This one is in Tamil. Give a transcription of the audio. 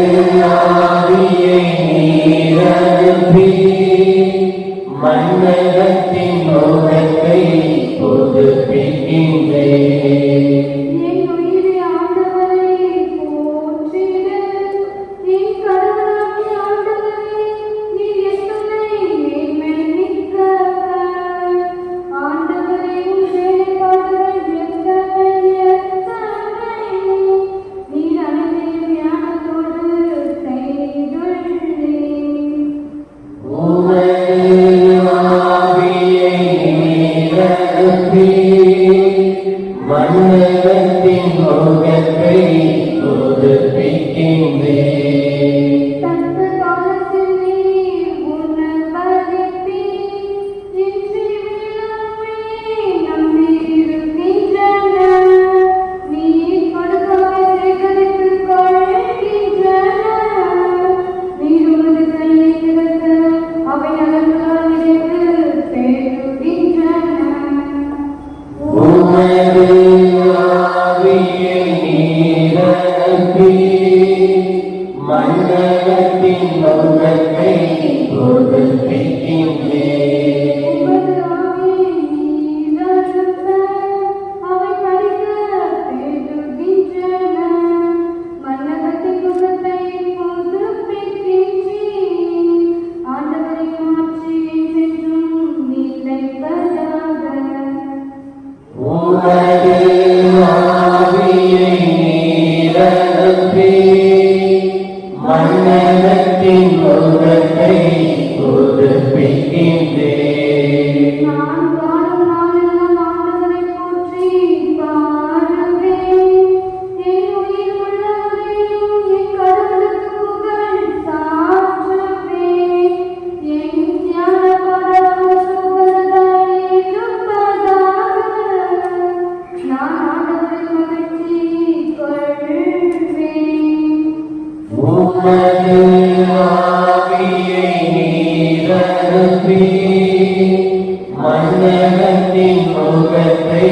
ஆவியை நீரனுப்பி மன்னகத்தின் முகத்தை புதுப்பிக்கின்றேன். மன்னகத்தின் முகத்தை புதுப்பிக்கின்றேன். மன்னகத்தின் முகத்தை புதுப்பிக்கின்றேன். மன்னகத்தின் முகத்தை புதுப்பிக்கின்றேன். நான் வாழும் நாளெல்லாம் ஆண்டவரை போற்றி பாடுவேன். என் உயிர் உள்ளவரையும் என் கடவுளுக்கு புகழ் சாற்றுவேன். என் ஞான பாடல் புகழ்தாய் இருப்பதாக நான் ஆண்டவரை மகிழ்ச்சி கொள்வேன். உமது ஆவியை நீரனுப்பி மன்னகத்தின் முகத்தை